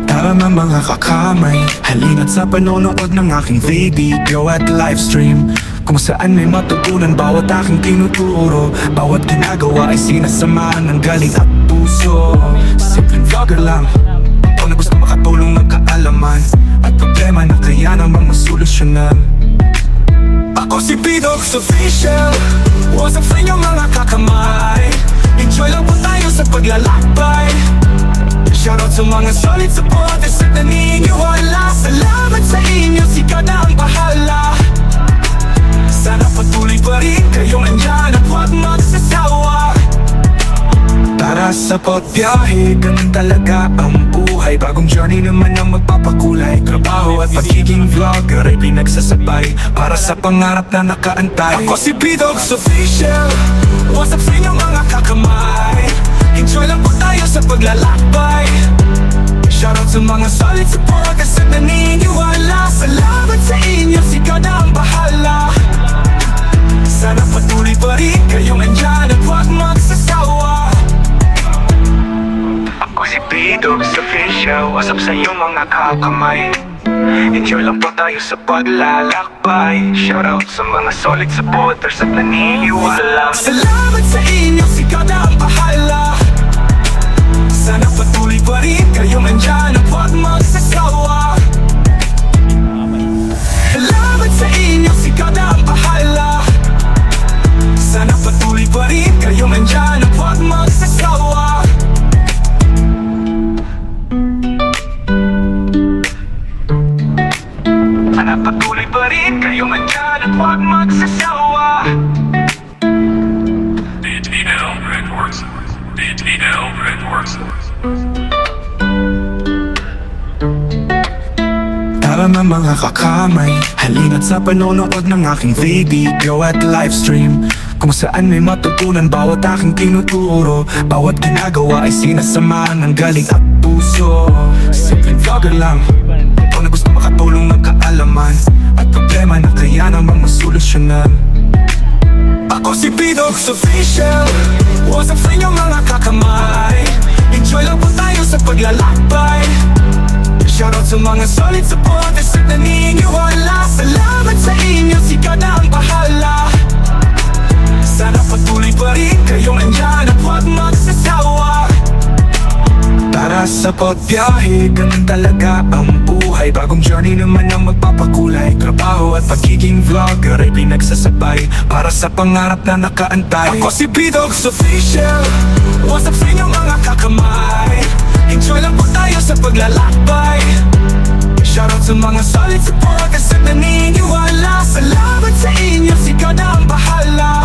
Tara na mga kakamay, halina't sa panonood ng aking video at livestream, kung saan may matutunan bawat aking tinuturo. Bawat ginagawa ay sinasamahan ng galing at puso. Simpleng vlogger lang, ikaw na gusto makatulong ng kaalaman at problema na kaya namang masolusyonan. Ako si P-Dogs Official, what's up sa inyo mga kakamay? Enjoy lang po tayo sa paglalakbay. Shoutout sa mga solid supporters at naniniwala. Salamat sa inyo, sikat na ang bahala. Sana patuloy pa rin kayong andyan at huwag magsasawa. Para sa pagbiyahe, ganun talaga ang buhay. Bagong journey naman ang magpapakulay. Trabaho at pagiging vlogger ay pinagsasabay para sa pangarap na nakaantay. Ako si P-Dogs Official, what's up sa inyo mga kakamay? Enjoy lang po tayo sa paglalakbay. Shoutout sa mga solid supporters at naniniwala. Salamat sa inyo, sikat na ang bahala. Sana patuloy pa rin kayong andyan at huwag magsasawa. Ako si P-Dogs Official, what's up sa iyo mga kakamay? Enjoy lang po tayo sa paglalakbay. Shoutout sa mga solid supporters at naniniwala. Salamat sa inyo, sikat na ang bahala. Sana patuloy pa rin kayong andyan at huwag magsasawa. Salamat sa inyo, sikat na ang bahala. Sana patuloy pa rin kayong andyan at huwag magsasawa. Sana patuloy pa rin kayong andyan at huwag magsasawa. DTL Records. DTL Records. Tara na mga kakamay, halina't sa panonood ng aking video at livestream, kung saan may matutunan bawat aking tinuturo. Bawat ginagawa ay sinasamahan ng galing at puso. Simpleng vlogger lang, ikaw na gusto makatulong ng kaalaman at problema na kaya namang masolusyonan. Ako si P-Dogs Official, what's up sa inyo mga kakamay? Enjoy lang po tayo sa paglalakbay. Shoutout sa mga solid supporters at naniniwala. Salamat sa inyo, sikat na ang bahala. Sana patuloy pa rin kayong andyan at huwag magsasawa. Para sa pagbiyahe, ganun talaga ang buhay. Bagong journey naman ang magpapakulay. Trabaho at pagiging vlogger ay pinagsasabay para sa pangarap na nakaantay. Ako si P-Dogs Official, what's up sa inyo mga kakamay? Enjoy lang po tayo sa paglalakbay. Shoutout sa mga solid supporters at naniniwala. Salamat sa inyo, sikat na ang bahala.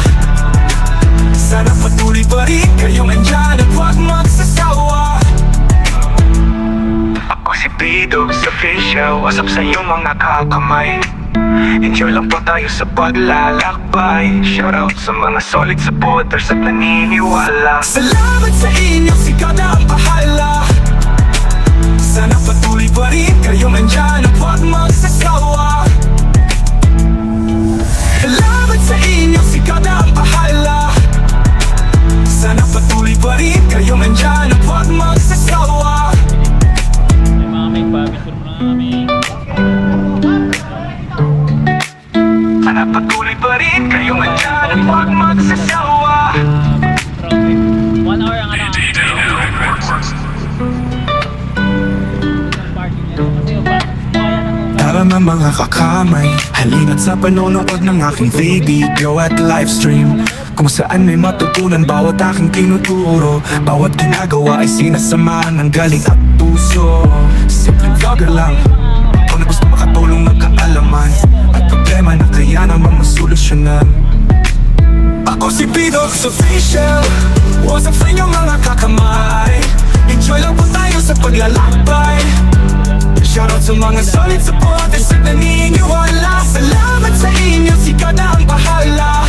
Sana patuloy pa rin kayong andyan at huwag magsasawa. Ako si P-Dogs Official, what's up sa iyo mga kakamay? Enjoy lang po tayo sa paglalakbay. Shoutout sa mga solid supporters at naniniwala. Salamat sa inyo, sikat na ang bahala. Sana patuloy pa rin kayong andyan at huwag magsasawa. Salamat sa inyo, sikat na ang bahala. Sana patuloy pa rin kayong andyan at huwag magsasawa. May pabisur mo na kami. Sana patuloy pa rin kayong andyan at huwag magsasawa. 1 hour ang ano. DTL Records. Parking nito kasi yung kaya nang Tara na mga kakamay, halina't sa panonood ng aking video at livestream, kung saan may matutunan bawat aking tinuturo. Bawat ginagawa ay sinasamahan ng galing at puso. Simpleng vlogger lang, ikaw na gusto makatulong ng kaalaman at problema na kaya namang masolusyonan. Ako si P-Dogs Official, what's up sa inyo mga kakamay? Enjoy lang po tayo sa paglalakbay. Shoutout sa mga solid supporters at naniniwala. Salamat sa inyo, sikat na ang bahala.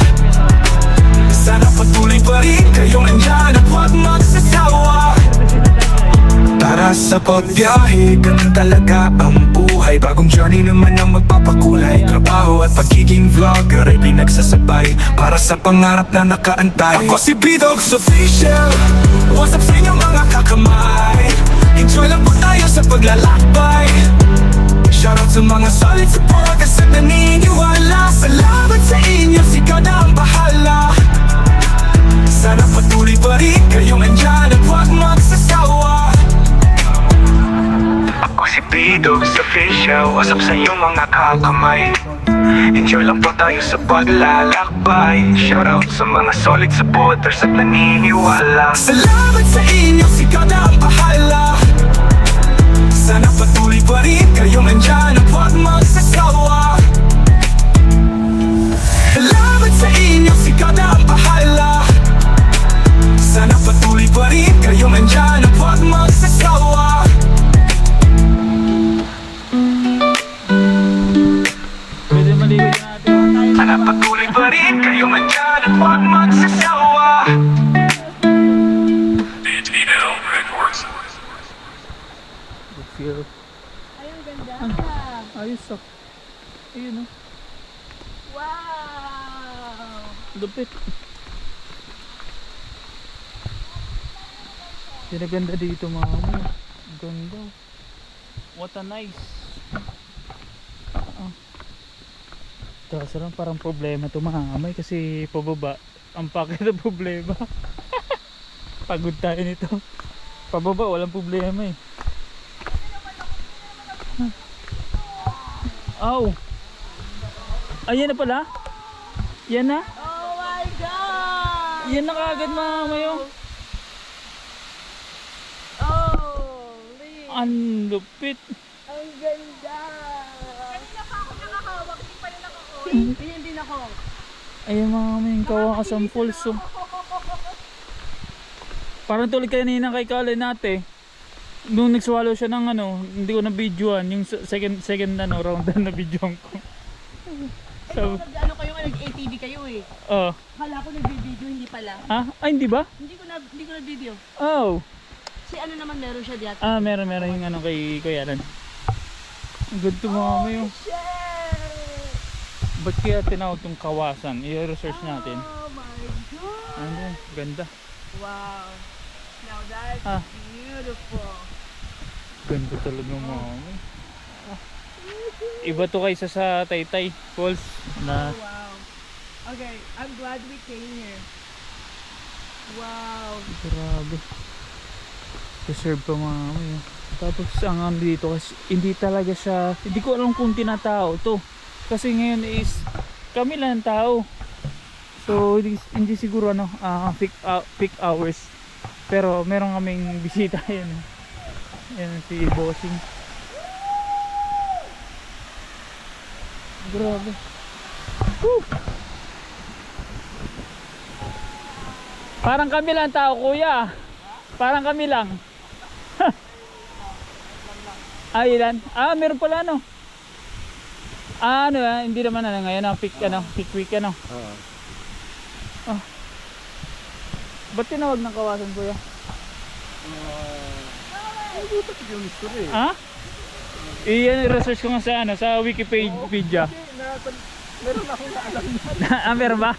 Sana patuloy pa rin kayong andyan at huwag magsasawa. Para sa Sa pagbiyahe, ganun talaga ang buhay. Bagong journey naman ang magpapakulay. Trabaho at pagiging vlogger ay pinagsasabay para sa pangarap na nakaantay. Ako si B-Dogs Official. What's up sa inyo mga kakamay? Enjoy lang po tayo sa paglalakbay. Shoutout sa mga solid supporters at naniniwala. Salamat sa inyo, sigaw na ang bahala. Sana patuloy pa rin kayong andyan at huwag magsasawa. Ako si B-Dogs Official. What's up sa inyo mga kakamay? Enjoy lang po tayo sa paglalakbay. Shoutout sa mga solid supporters at naniniwala. Salamat sa inyo, sigaw na ang bahala. Sana patuloy pa rin kayong andyan at huwag magsasawa. Salamat sa inyo, sigaw na ang bahala. Sana patuloy pa rin kayong andyan at huwag magsasawa. Pwede maligo natin. Sana patuloy pa rin kayong andyan at huwag magsasawa. Santino Records. Feel. Ay, ang ganda. Ayos ah. Ayun oh. Wow! Lupit. Pinaganda dito mga ano. Ganda. What a nice. Kaso lang parang problema ito mga amay kasi pababa ang pakit na problema. Pagod tayo nito. Pababa walang problema eh. Aw. Ayan na pala. Yan na. Oh my God! Yan na kaagad mga amay oh. Holy! Ang lupit. Ang ganda! Kanina pa ako nakahawak, hindi pa rin ako. Ganyan din ako. Ayan mga amay yung kawakasan pulso. Parang tulad kanina kay Kale nate. Nung nagswallow siya ng ano, hindi ko na videoan yung second ano, round na videoan ko. So, Ano kayo nga, nag-ATV kayo eh. oh. Akala ko nag-video, hindi pala. Ah, ay hindi ba? Hindi ko na-video. Oh. Si ano naman meron siya dito. Ah, meron yung ano kay Kuya Alan. Ang good to mga amay oh. Shit! Ba't kaya tinawag tong kawasan? I-research natin. Oh my God! Ano, ganda. Wow! Now that's Ah. beautiful. Ganda talaga mga amay. Iba to kaysa sa Taytay Falls na Oh, wow. Okay, I'm glad we came here. Wow. grabe. Reserve pa mga amay oh. Tapos ang ano dito kasi hindi talaga siya, hindi ko alam kung tinatao to. Kasi ngayon is kami lang ang tao. So hindi siguro ano peak hours. Pero meron kaming bisita yan. Yan si Bossing. Grabe. Woo! Parang kami lang tao kuya. Parang kami lang. Ay ilan? Ah meron pala ano. Ah ano hindi naman ano ngayon peak week ano. Oh. Ba't tinawag ng kawasan kuya? Ha? Iyan research ko nga sa ano sa Wikipedia. Meron akong naalam Ah, meron ba?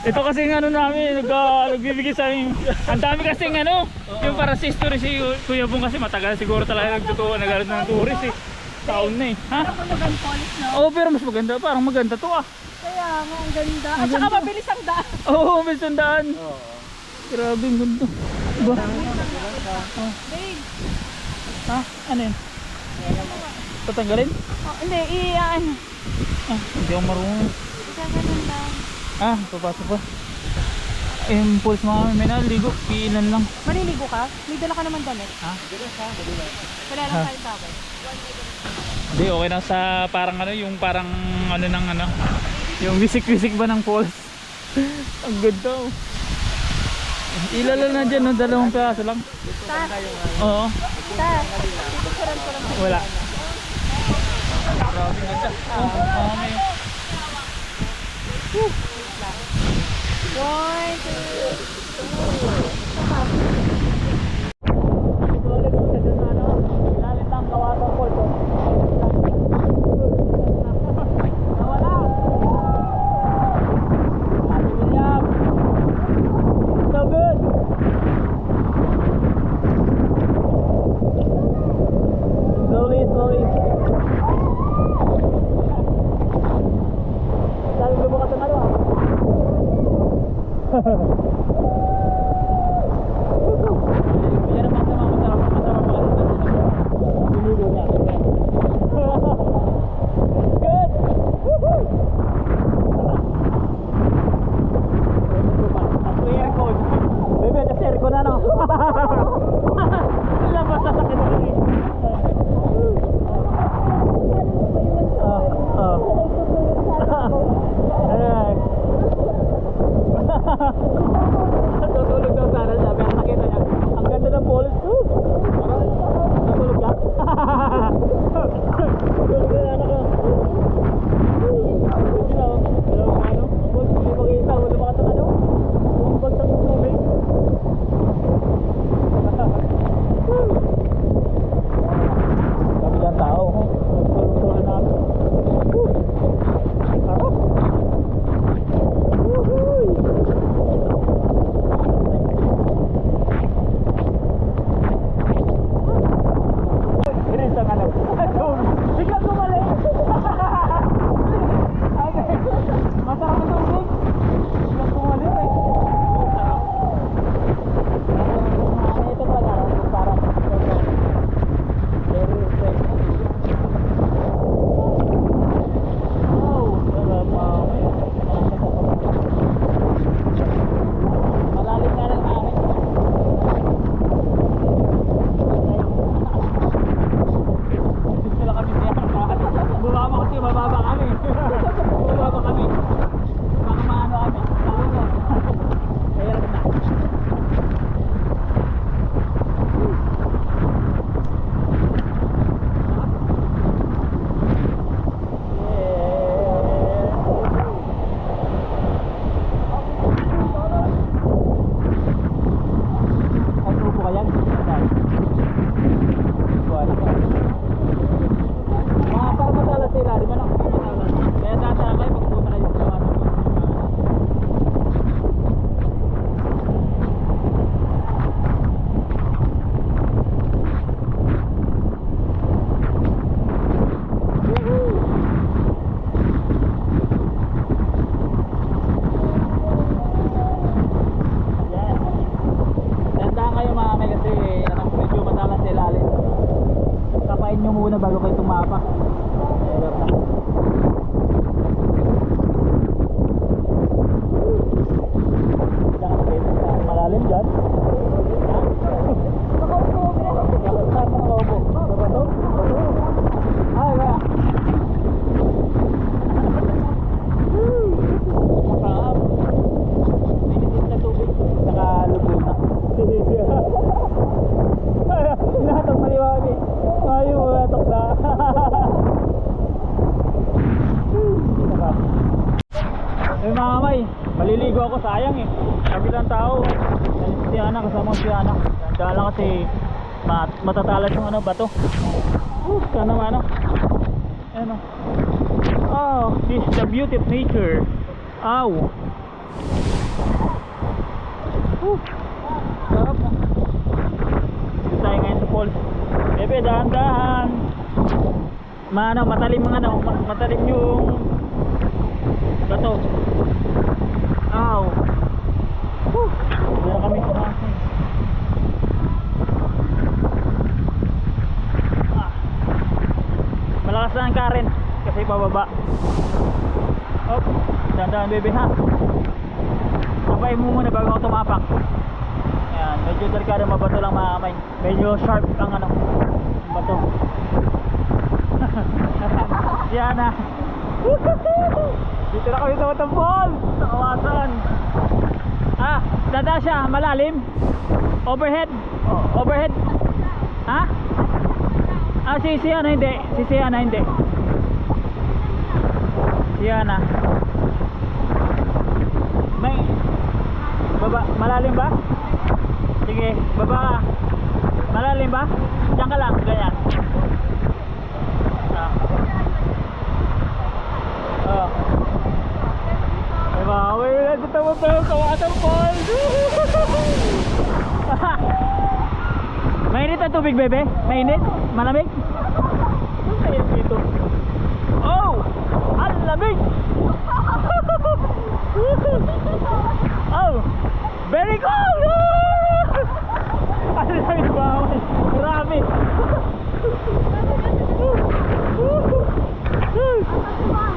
Ito kasi ano namin, nagbibigay sa amin. Ang dami kasing ano, yung para sa history si Kuya Bong kasi matagal siguro talaga nagagalit ng tourist eh. Taon na eh. Ha? Parang magandang polish, no? Oo, pero mas maganda. Parang maganda to ah. Kaya nga, ang ganda. At Ang saka ganda. mabilis ang daan. Oo, may sandaan. Grabe, ang ganda. Ba? Babe, Ha? Ano yun? Tatanggalin? oh, hindi, iyan. Ah, hindi ako marunong. Gaganon lang. Ah, papasok pa. Yung pulse mga may naligo, piilan lang. Maliligo ka? May dala ka naman damit. Ha? Wala lang tayo tawag. Hindi, okay na sa parang ano, yung parang ano ng ano, yung wisik-wisik ba ng falls. Ang ganda oh. Ilala na dyan, no? 2 piraso lang. Ta, Oo, ta. Pipicturean ko lang. wala. Grabe ganda. Oh, okay. 1, 2, Yan naman sa mga masarap pa kasi Lululo niya. Good! Woohoo! At may aircon. Bebe, kasi aircon na no? Labas sa sakit na eh. Ayan. Tutulog daw sana siya. Pero nakita niya. Ang ganda ng balls. Tutulog ka? Tutulog na anak ko. Hello, ano? Balls, hindi makita. Wala baka sa ano? Huwag bagsak yung tubig. Kabilang tao. Tulog-tulog namin. Arap. Woohoo! Inis ang ano. Biglang gumali. Masarap ang tubig. Biglang gumali eh. Ito pala parang very fresh. Oh, malalim na lang namin. Gusto lang kami siya. Bumaba kasi mababa kami. Bumaba kami. Baka maano kami. Malunod. Kaya na. Ay, grupo ka yan? Wala ka. Mga para madalas sila, di ba na? Kaya data kayo pagpunta kayo sa mga yes. Tandaan kayo mga may kasi medyo matalas sa ilalim. Kapain nyo muna bago kayo tumapak. Hirap na. Jangan kayo malalim dyan. Saan mo nakaupo? Sa bato? Ay, kaya. Makaam. Minitin na tubig. Nakalubog na. Natok maliwag eh. Ayaw mo natok na. Eh mga kamay, maliligo ako, sayang eh. Kabilang tao. Si Ana, kasama ko si Ana. Dahil lang kasi matatalas yung ano, bato. Sana ano. Ano. Oh, this is the beauty of nature. Ow. Sarap na. Dito tayo ngayon sa falls. Bebe, dahan-dahan. Matalim mga ano, matalim yung bato. Ow. Dito kami sa malakas na ang current kasi pababa. Op, dahan-dahan bebe ha. Sabay mo muna bago ako tumapak. Ayan, medyo delikado, mabato lang mga kamay. Medyo sharp ang ano, bato. Yan na. Dito na kami sa waterfall. Sa kawasan. Ah, dada siya, malalim. Overhead. Oh, overhead. Ha? Ah, si Ana hindi. Si Ana hindi. Si Ana. May baba, malalim ba? Sige, baba ka. Malalim ba? Diyan ka lang, ganyan. Ah. Oh. Ay ba, wala sa tawa-tawa sa waterfall. Mainit ang tubig, bebe? Mainit? Malamig? Mainit dito. Oh! Ang lamig! Oh, cool! Very cool! Ano lang yung bawal? Grabe!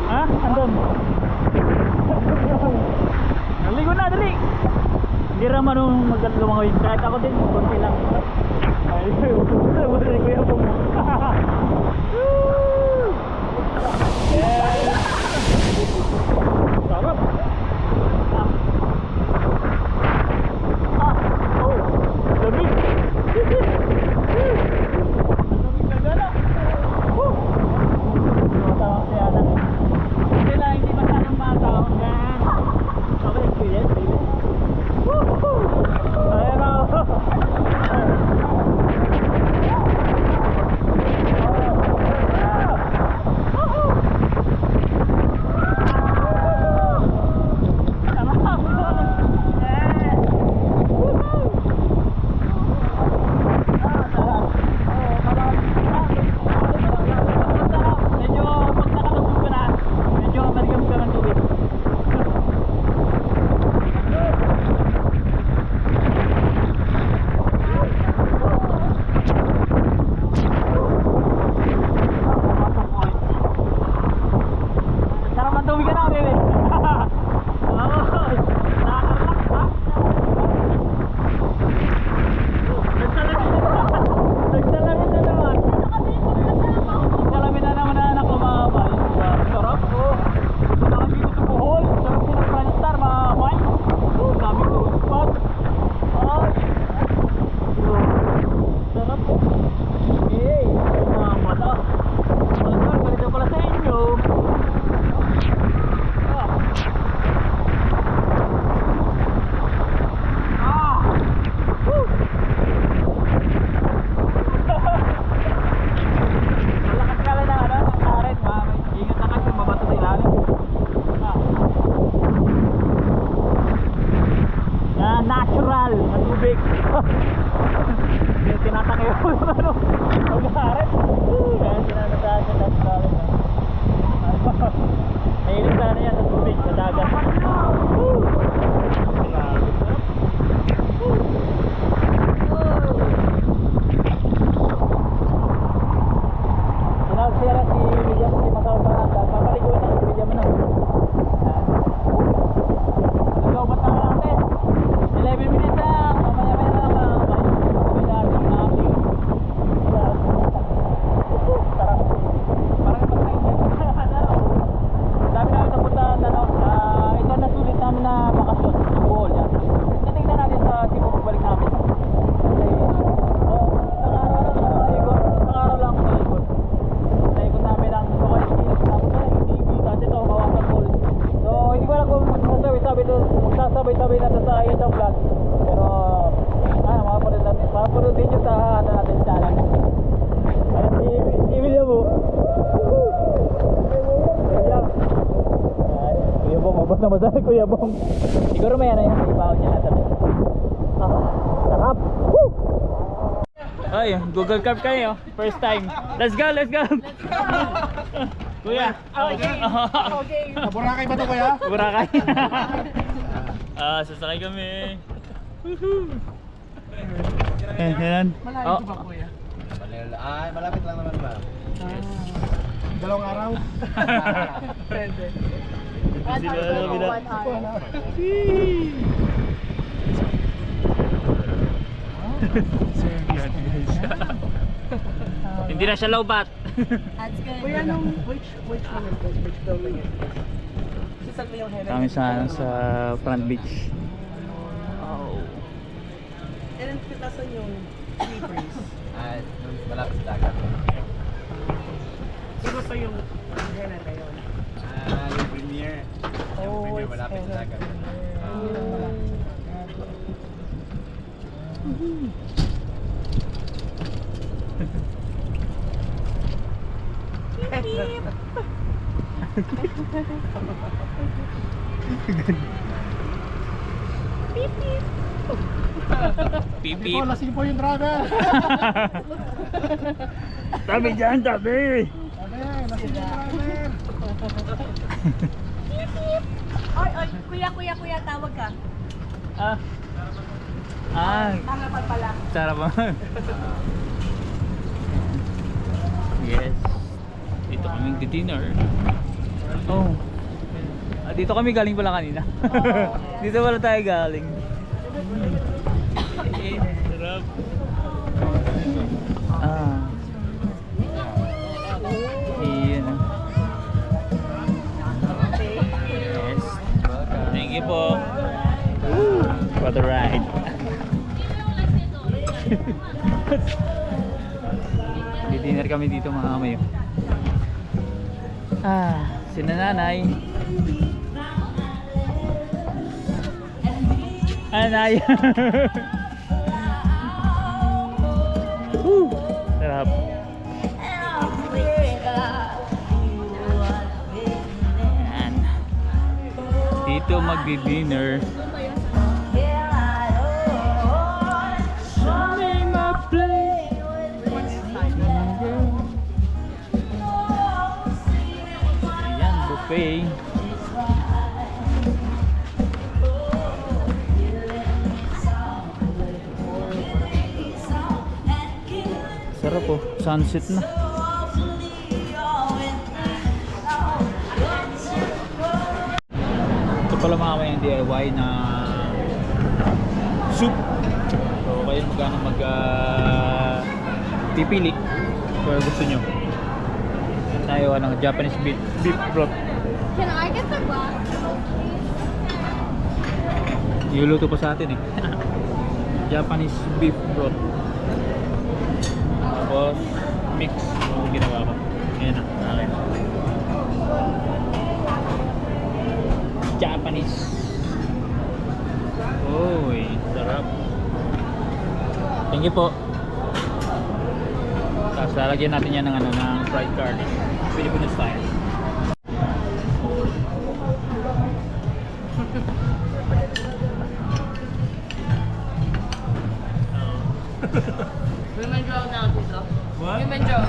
Ha? Andun? Naligo na, dali! Hindi naman nung maglumangoy. Kahit ako din, konti lang. Ay, buti ko yung pong. Sarap! Oh! Lamig! Lamig na gala! Tumatawag siya na. Hindi lang, hindi masyadong matawag yan. Okay, kuya, baby. Ayan o! Natural na tubig. Hindi tinatakay ko yung ano. Mag-aaret. Kaya sinanasaan sa natural. Mahilig sana yan sa tubig, sa dagat. Sinawag siya si William, si Masawag Baranda. Papaliguan na si William na. Nagawbat na natin. 11 minutes na. Mamaya-maya na lang. Pagdating na ating sarap. Parang ipag-time. Dami namin napuntahan. Ito na sulit namin na bakasyon sa Bohol. Natingnan natin sa tipo pagbalik namin. Kasi, isang araw lang sa ikot. Sa ikot namin ang Bukay Skills. Tapos na yung TV. Kasi ito, Kawasan Bohol. So, hindi ko alam kung magsasabay-sabay natin sa isang vlog. Pero, mapapanood din nyo sa ano natin channel. Ayan si William mo. William. Kuya Bong, mabot na madali Kuya Bong. Siguro may ano yan, may ibaw niya natin. Sarap! Woo! Ay, Google Carp kayo. First time. Let's go, let's go! Kuya. Okay. Okay. Boracay ba ito, kuya? Boracay. Sasakay kami. Woohoo! Yan. Malayo ba, kuya? Ay, malapit lang naman ba? Dalawang araw? Pwede. Sila One hour. Hindi na siya lowbat. That's good. Kuya, which one is this? Which building is this? Saan mo yung Helen? Kami sa front beach. Oh. And then, nasan yung sea breeze? Ay, malapit sa dagat. Sino pa yung Helen na yun? Yung premiere. Yung Oh, premiere it's malapit sa dagat. Pipip. Oh, lasing po yung driver! Tabi dyan, tabi. Okay, lasing yung driver! Ay, kuya, tawag ka. Ah. Ah, Tangapal pala. sarap naman. Yes. Dito kami dinner. Oh. Ah, dito kami galing pala kanina. Dito pala tayo galing. Eh, sarap. Ah. Iyan. Yes. Thank you po. For the ride. Dinner kami dito mga kamayo. Ah, si nanay. Anay. Sarap. Yan. Dito magdi-dinner. Ayan, buffet. Sarap po, sunset na. Ito pala mga may DIY na soup. So kayo magkano pipili kung gusto nyo. Tayo ng Japanese beef broth. Can I get the glass? Niluluto pa sa atin eh. Japanese beef broth. Tapos mix yung ginawa ko. Ayan na, okay. Japanese. Uy, sarap. Thank you po. Tapos lalagyan natin yan ng fried garlic. Filipino style. Women draw now, dito. What? Women draw.